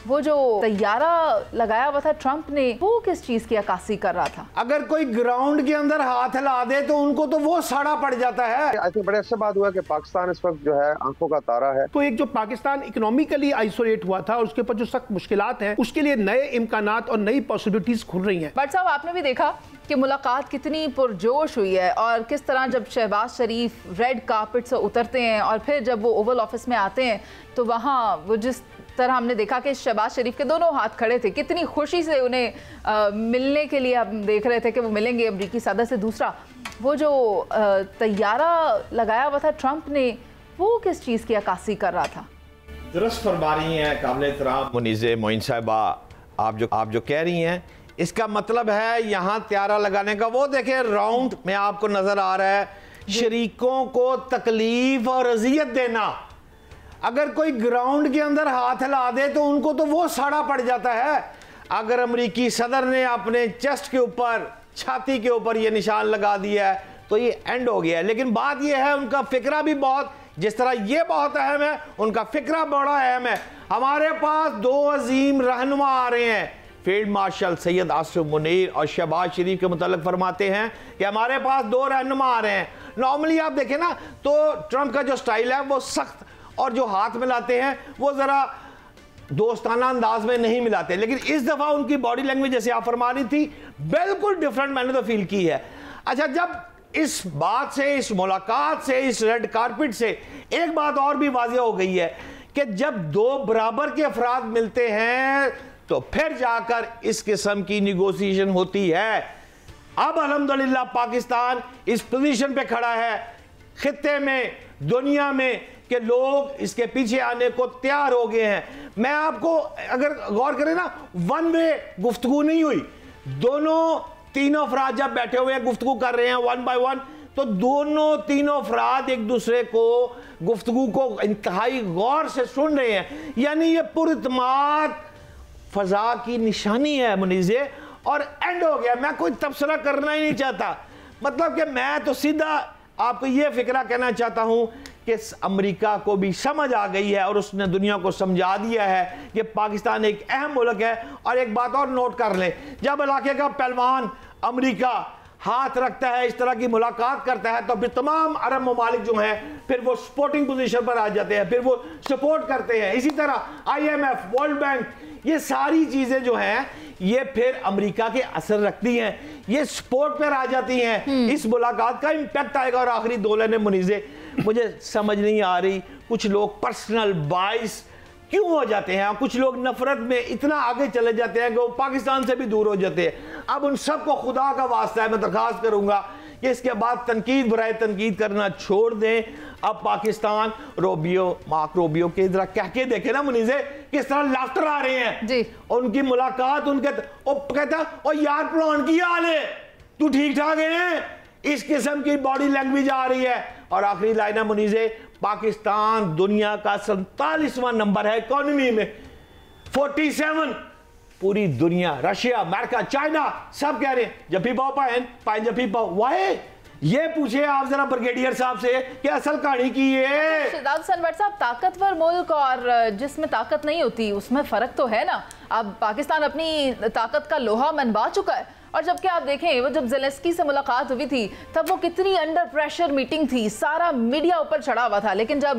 وہ جو طیارہ لگایا ہوا تھا ٹرمپ نے، وہ کس چیز کی عکاسی کر رہا تھا؟ اگر کوئی گراؤنڈ کے اندر ہاتھ ہلا دے تو ان کو تو وہ ساڑا پڑ جاتا ہے۔ آئی تھنک بڑے اچھا بات ہوا کہ پاکستان اس وقت جو ہے آنکھوں کا تارا ہے۔ تو ایک جو پاکستان اکنومیکلی آئسولیٹ ہوا تھا اور اس کے اوپر جو سخت مشکلات ہیں، اس کے لیے نئے امکانات اور نئی پاسبلٹیز کھل رہی ہیں۔ بٹ صاحب آپ نے بھی دیکھا کہ ملاقات کتنی پرجوش ہوئی ہے، اور کس طرح جب شہباز شریف ریڈ کارپٹ سے اترتے ہیں اور پھر جب وہ اوول آفس میں آتے ہیں تو وہاں وہ جس طرح ہم نے دیکھا کہ شہباز شریف کے دونوں ہاتھ کھڑے تھے، کتنی خوشی سے انہیں ملنے کے لیے ہم دیکھ رہے تھے کہ وہ ملیں گے امریکی صدر سے۔ دوسرا وہ جو طیارہ لگایا ہوا تھا ٹرمپ نے، وہ کس چیز کی عکاسی کر رہا تھا؟ درست فرما رہی ہیں قابل احترام منیزہ معین صاحبہ، آپ جو کہہ رہی ہیں اس کا مطلب ہے یہاں طیارہ لگانے کا، وہ دیکھیں راؤنڈ میں آپ کو نظر آ رہا ہے، شریکوں کو تکلیف اور اذیت دینا۔ اگر کوئی گراؤنڈ کے اندر ہاتھ ہلا دے تو ان کو تو وہ ساڑا پڑ جاتا ہے۔ اگر امریکی صدر نے اپنے چیسٹ کے اوپر، چھاتی کے اوپر یہ نشان لگا دیا ہے تو یہ اینڈ ہو گیا ہے۔ لیکن بات یہ ہے ان کا فکرہ بھی بہت، جس طرح یہ بہت اہم ہے ان کا فکرہ بڑا اہم ہے۔ ہمارے پاس دو عظیم رہنما آ رہے ہیں، فیلڈ مارشل سید آصف منیر اور شہباز شریف کے متعلق فرماتے ہیں کہ ہمارے پاس دو رہنما آ رہے ہیں۔ نارملی آپ دیکھیں نا تو ٹرمپ کا جو سٹائل ہے وہ سخت، اور جو ہاتھ ملاتے ہیں وہ ذرا دوستانہ انداز میں نہیں ملاتے، لیکن اس دفعہ ان کی باڈی لینگویج جیسے آپ فرما رہی تھی بالکل ڈیفرنٹ میں نے تو فیل کی ہے۔ اچھا، جب اس بات سے، اس ملاقات سے، اس ریڈ کارپٹ سے ایک بات اور بھی واضح ہو گئی ہے کہ جب دو برابر کے افراد ملتے ہیں تو پھر جا کر اس قسم کی نیگوسیشن ہوتی ہے۔ اب الحمدللہ پاکستان اس پوزیشن پہ کھڑا ہے خطے میں، دنیا میں، کہ لوگ اس کے پیچھے آنے کو تیار ہو گئے ہیں۔ میں آپ کو اگر غور کریں نا، ون وے گفتگو نہیں ہوئی، تینوں افراد جب بیٹھے ہوئے ہیں گفتگو کر رہے ہیں ون بائی ون، تو تینوں افراد ایک دوسرے کو گفتگو کو انتہائی غور سے سن رہے ہیں، یعنی یہ پراعتماد فضا کی نشانی ہے منیزے، اور اینڈ ہو گیا۔ میں کوئی تبصرہ کرنا ہی نہیں چاہتا، مطلب کہ میں تو سیدھا آپ کو یہ فکرہ کہنا چاہتا ہوں کہ امریکہ کو بھی سمجھ آ گئی ہے اور اس نے دنیا کو سمجھا دیا ہے کہ پاکستان ایک اہم ملک ہے۔ اور ایک بات اور نوٹ کر لیں، جب علاقے کا پہلوان امریکہ ہاتھ رکھتا ہے، اس طرح کی ملاقات کرتا ہے، تو پھر تمام عرب ممالک جو ہیں پھر وہ سپورٹنگ پوزیشن پر آ جاتے ہیں، پھر وہ سپورٹ کرتے ہیں۔ اسی طرح IMF، ورلڈ بینک، یہ ساری چیزیں جو ہیں یہ پھر امریکہ کے اثر رکھتی ہیں، یہ سپورٹ پر آ جاتی ہیں۔ اس ملاقات کا امپیکٹ آئے گا۔ اور آخری دو لائنیں منیزے، مجھے سمجھ نہیں آ رہی کچھ لوگ پرسنل باعث کیوں ہو جاتے ہیں، کچھ لوگ نفرت میں اتنا آگے چلے جاتے ہیں کہ وہ پاکستان سے بھی دور ہو جاتے ہیں۔ اب ان سب کو خدا کا واسطہ ہے، میں درخواست کروں گا کہ اس کے بعد تنقید برائے تنقید کرنا چھوڑ دیں۔ اب پاکستان مارک روبیو کے ادھر کہہ کے دیکھیں نا منیزے، کس طرح لافٹر آ رہے ہیں جی، ان کی ملاقات، ان کے کہتا او یار پلان کی حال ہے، تو ٹھیک ٹھاک ہیں، اس قسم کی باڈی لینگویج آ رہی ہے۔ اور آخری لائن ہے منیزے، پاکستان دنیا کا 47واں نمبر ہے اکانومی میں، 47، پوری دنیا، رشیا، امریکہ، چائنا سب کہہ رہے ہیں جفی پاؤ پائیں جفی پاؤ۔ وائی یہ پوچھے آپ ذرا بریگیڈیئر صاحب سے کہ اصل کہانی کی ہے۔ شہزاد حسن بٹ صاحب، طاقتور ملک اور جس میں طاقت نہیں ہوتی اس میں فرق تو ہے نا۔ اب پاکستان اپنی طاقت کا لوہا منوا چکا ہے، اور جب کہ آپ دیکھیں وہ جب زیلنسکی سے ملاقات ہوئی تھی تب وہ کتنی انڈر پریشر میٹنگ تھی، سارا میڈیا اوپر چڑھا ہوا تھا، لیکن جب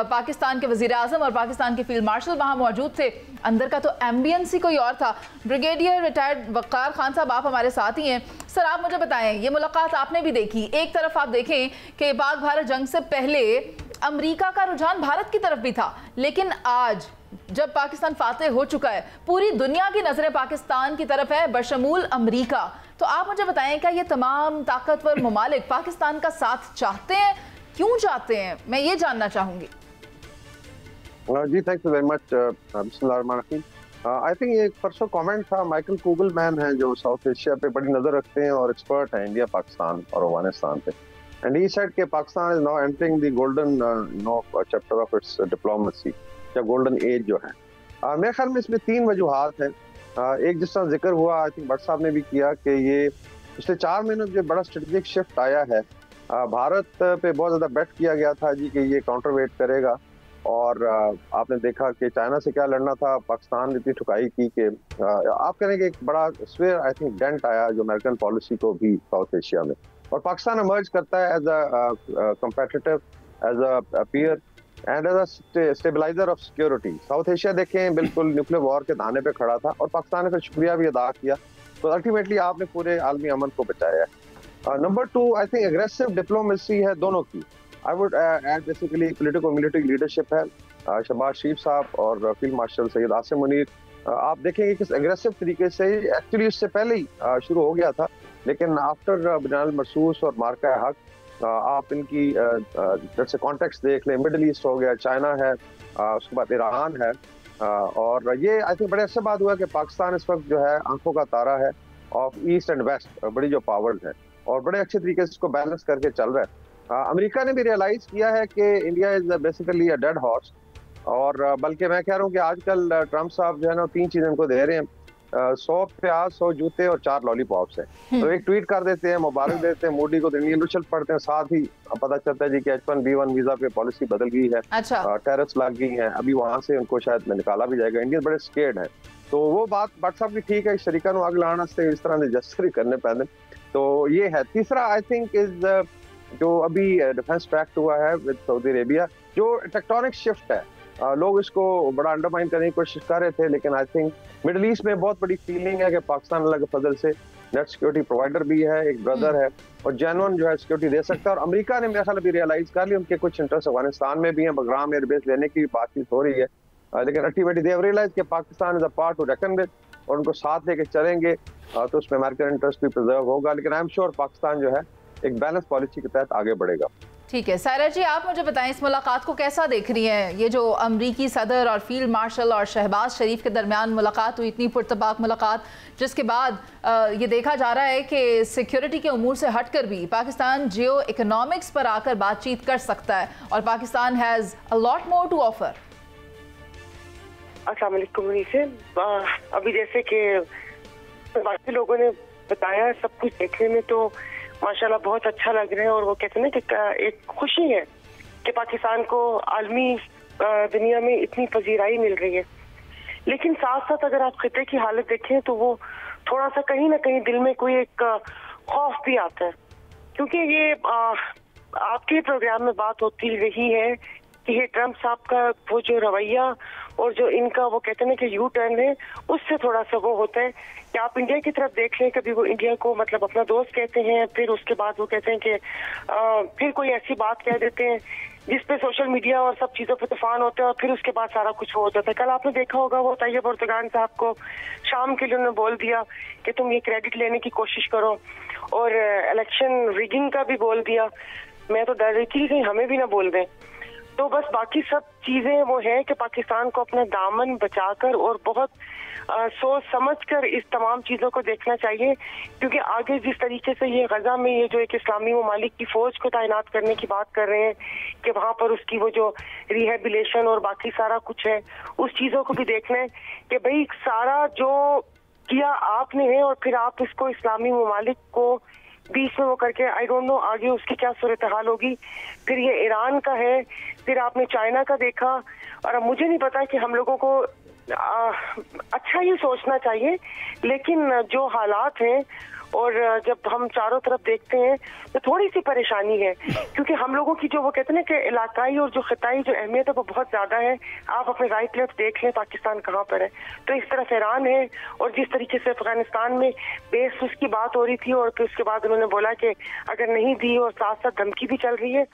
پاکستان کے وزیر اعظم اور پاکستان کے فیلڈ مارشل وہاں موجود تھے، اندر کا تو ایمبینس ہی کوئی اور تھا۔ بریگیڈیئر ریٹائرڈ وقار خان صاحب، آپ ہمارے ساتھ ہی ہیں، سر آپ مجھے بتائیں، یہ ملاقات آپ نے بھی دیکھی، ایک طرف آپ دیکھیں کہ پاک بھارت جنگ سے پہلے امریکہ کا رجحان بھارت کی طرف بھی تھا، لیکن آج جب پاکستان فاتح ہو چکا ہے پوری دنیا کی نظریں پاکستان کی طرف ہے بشمول امریکہ، تو آپ مجھے بتائیں کیا یہ تمام طاقتور ممالک پاکستان کا ساتھ چاہتے ہیں؟ کیوں چاہتے ہیں؟ میں یہ جاننا چاہوں گی۔ جی تھینک یو ویری مچ۔ بسم اللہ الرحمن الرحیم۔ آئی تھنک یہ ایک پرسوں کامنٹ تھا، مائیکل کوگل مین ہیں جو ساؤتھ ایشیا پہ بڑی نظر رکھتے ہیں اور ایکسپرٹ ہیں انڈیا، پاکستان اور افغانستان پہ، اینڈ ہی سیڈ کہ Pakistan is now entering the golden chapter of its diplomacy, یا گولڈن ایج جو ہے۔ میرے خیال میں اس میں 3 وجوہات ہیں۔ ایک جس طرح ذکر ہوا، آئی تھنک بٹ صاحب نے بھی کیا، کہ یہ پچھلے 4 مہینوں میں جو بڑا اسٹریٹجک شفٹ آیا ہے، بھارت پہ بہت زیادہ بیٹ کیا گیا تھا جی کہ یہ کاؤنٹر ویٹ کرے گا، اور آپ نے دیکھا کہ چائنا سے کیا لڑنا تھا، پاکستان نے اتنی ٹھکائی کی کہ آپ کہیں کہ ایک بڑا سویئر آئی تھنک ڈینٹ آیا جو امریکن پالیسی کو بھی ساؤتھ ایشیا میں، اور پاکستان ایمرج کرتا ہے as a competitor, as a peer and as a stabiliser of security. South Asia دیکھیں بالکل نیوکلیر وار کے دہانے پہ کھڑا تھا، اور پاکستان نے پھر شکریہ بھی ادا کیا، تو الٹیمیٹلی آپ نے پورے عالمی امن کو بچایا ہے۔ Number 2 I think aggressive diplomacy ہے دونوں کی۔ I would add basically political military leadership ہے، شہباز شریف صاحب اور فیلڈ مارشل سید عاصم منیر۔ آپ دیکھیں گے کس اگریسو طریقے سے، ایکچولی اس سے پہلے ہی شروع ہو گیا تھا، لیکن آفٹر بنیاد المرصوص اور مارکہ حق آپ ان کی جیسے کانٹیکس دیکھ لیں، مڈل ایسٹ ہو گیا، چائنا ہے، اس کے بعد ایران ہے، اور یہ آئی تھنک بڑے اچھا بات ہوا کہ پاکستان اس وقت جو ہے آنکھوں کا تارا ہے آف ایسٹ اینڈ ویسٹ، بڑی جو پاورز ہیں، اور بڑے اچھے طریقے سے اس کو بیلنس کر کے چل رہا ہے۔ امریکہ نے بھی ریئلائز کیا ہے کہ India is basically a dead horse, اور بلکہ میں کہہ رہا ہوں کہ آج کل ٹرمپ صاحب جو ہے نا 3 چیزیں ان کو دے رہے ہیں، 100 پیاز، 100 جوتے اور 4 لالی پاپس ہیں۔ تو ایک ٹویٹ کر دیتے ہیں، مبارک دیتے ہیں، مودی کو انڈین رچل پڑھتے ہیں، ساتھ ہی پتہ چلتا ہے جی کہ H1B1 ویزا پہ پالیسی بدل گئی ہے، ٹیرس لگ گئی ہیں، ابھی وہاں سے ان کو شاید میں نکالا بھی جائے گا۔ انڈین بڑے سکیئرڈ ہیں، تو وہ بات بٹ صاحب بھی ٹھیک ہے، شریکہ نو اگ لانا سے اس طرح کے جسٹری کرنے پہلے، تو یہ ہے۔ تیسرا آئی تھنک از جو ابھی ڈیفنس پیکٹ ہوا ہے ود سعودی عربیہ، جو ٹیکٹونک شفٹ ہے، لوگ اس کو بڑا انڈرمائن کرنے کی کوشش کر رہے تھے، لیکن آئی تھنک مڈل ایسٹ میں بہت بڑی فیلنگ ہے کہ پاکستان اللہ کے فضل سے نیٹ سیکورٹی پرووائڈر بھی ہے، ایک بردر ہے، اور جینون جو ہے سیکورٹی دے سکتا ہے، اور امریکہ نے میرا خیال ابھی ریئلائز کر لی، ان کے کچھ انٹرسٹ افغانستان میں بھی ہیں، بگرام ایئر بیس لینے کی بات چیت ہو رہی ہے، لیکن الٹیمیٹلی دے ہیو ریئلائز کہ Pakistan is a part to reckon with, اور ان کو ساتھ لے کے چلیں گے تو اس میں امریکن انٹرسٹ بھی پرزرو ہوگا، لیکن آئی ایم شیور پاکستان جو ہے ایک بیلنس پالیسی کے تحت آگے بڑھے گا۔ ٹھیک ہے سائرہ جی، آپ مجھے بتائیں اس ملاقات کو کیسا دیکھ رہی ہیں؟ یہ جو امریکی صدر اور فیلڈ مارشل اور شہباز شریف کے درمیان ملاقات ہوئی، اتنی پرتپاک ملاقات، جس کے بعد یہ دیکھا جا رہا ہے کہ سیکیورٹی کے امور سے ہٹ کر بھی پاکستان جیو اکنامکس پر آ کر بات چیت کر سکتا ہے، اور Pakistan has a lot more to offer. السلام علیکم سے ابھی جیسے کہ باقی لوگوں نے بتایا، سب کچھ دیکھنے میں تو ماشاءاللہ بہت اچھا لگ رہا ہے، اور وہ کہتے ہیں نا کہ ایک خوشی ہے کہ پاکستان کو عالمی دنیا میں اتنی پذیرائی مل رہی ہے، لیکن ساتھ ساتھ اگر آپ خطے کی حالت دیکھیں تو وہ تھوڑا سا کہیں نہ کہیں دل میں کوئی ایک خوف بھی آتا ہے، کیونکہ یہ آپ کے پروگرام میں بات ہوتی رہی ہے کہ یہ ٹرمپ صاحب کا وہ جو رویہ اور جو ان کا وہ کہتے ہیں کہ یو ٹرن ہے، اس سے تھوڑا سا وہ ہوتا ہے کہ آپ انڈیا کی طرف دیکھ لیں، کبھی وہ انڈیا کو مطلب اپنا دوست کہتے ہیں، پھر اس کے بعد وہ کہتے ہیں کہ پھر کوئی ایسی بات کہہ دیتے ہیں جس پہ سوشل میڈیا اور سب چیزوں پہ طوفان ہوتا ہے، اور پھر اس کے بعد سارا کچھ ہو جاتا ہے۔ کل آپ نے دیکھا ہوگا وہ طیب اردگان صاحب کو شام کے لیے انہوں نے بول دیا کہ تم یہ کریڈٹ لینے کی کوشش کرو، اور الیکشن ریگنگ کا بھی بول دیا۔ میں تو ڈر رہی تھی کہ ہمیں بھی نہ بول دیں۔ تو بس باقی سب چیزیں وہ ہیں کہ پاکستان کو اپنا دامن بچا کر اور بہت سوچ سمجھ کر اس تمام چیزوں کو دیکھنا چاہیے، کیونکہ آگے جس طریقے سے یہ غزہ میں یہ جو ایک اسلامی ممالک کی فوج کو تعینات کرنے کی بات کر رہے ہیں کہ وہاں پر اس کی وہ جو ریہیبلیشن اور باقی سارا کچھ ہے، اس چیزوں کو بھی دیکھنا ہے کہ بھئی سارا جو کیا آپ نے ہے، اور پھر آپ اس کو اسلامی ممالک کو بیچ میں وہ کر کے آئی ڈونٹ نو آگے اس کی کیا صورتحال ہوگی۔ پھر یہ ایران کا ہے، پھر آپ نے چائنا کا دیکھا، اور اب مجھے نہیں پتا کہ ہم لوگوں کو اچھا ہی سوچنا چاہیے، لیکن جو حالات ہیں اور جب ہم چاروں طرف دیکھتے ہیں تو تھوڑی سی پریشانی ہے، کیونکہ ہم لوگوں کی جو وہ کہتے ہیں کہ علاقائی اور جو خطائی جو اہمیت ہے وہ بہت زیادہ ہے۔ آپ اپنے رائٹ لیفٹ دیکھ لیں پاکستان کہاں پر ہے، تو اس طرف ایران ہے، اور جس طریقے سے افغانستان میں بیس اس کی بات ہو رہی تھی، اور پھر اس کے بعد انہوں نے بولا کہ اگر نہیں دی، اور ساتھ ساتھ دھمکی بھی چل رہی ہے۔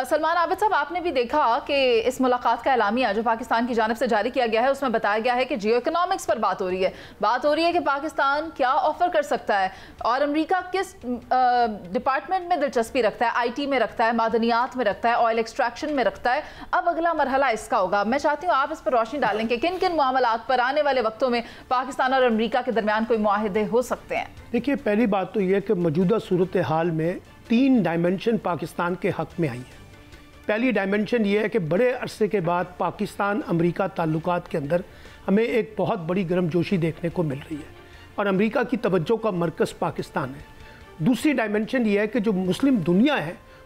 سلمان عابد صاحب، آپ نے بھی دیکھا کہ اس ملاقات کا اعلامیہ جو پاکستان کی جانب سے جاری کیا گیا ہے، اس میں بتایا گیا ہے کہ جیو اکنامکس پر بات ہو رہی ہے، بات ہو رہی ہے کہ پاکستان کیا آفر کر سکتا ہے، اور امریکہ کس ڈپارٹمنٹ میں دلچسپی رکھتا ہے، آئی ٹی میں رکھتا ہے، معدنیات میں رکھتا ہے، آئل ایکسٹریکشن میں رکھتا ہے۔ اب اگلا مرحلہ اس کا ہوگا، میں چاہتی ہوں آپ اس پر روشنی ڈالیں کہ کن کن معاملات پر آنے والے وقتوں میں پاکستان اور امریکہ کے درمیان کوئی معاہدے ہو سکتے ہیں۔ دیکھیے، پہلی بات تو یہ کہ موجودہ صورتحال میں 3 ڈائمنشن پاکستان کے حق میں آئی ہیں۔ پہلی ڈائمنشن یہ ہے کہ بڑے عرصے کے بعد پاکستان امریکہ تعلقات کے اندر ہمیں ایک بہت بڑی گرم جوشی دیکھنے کو مل رہی ہے، اور امریکہ کی توجہ کا مرکز پاکستان ہے۔ دوسری ڈائمنشن یہ ہے کہ جو مسلم دنیا ہے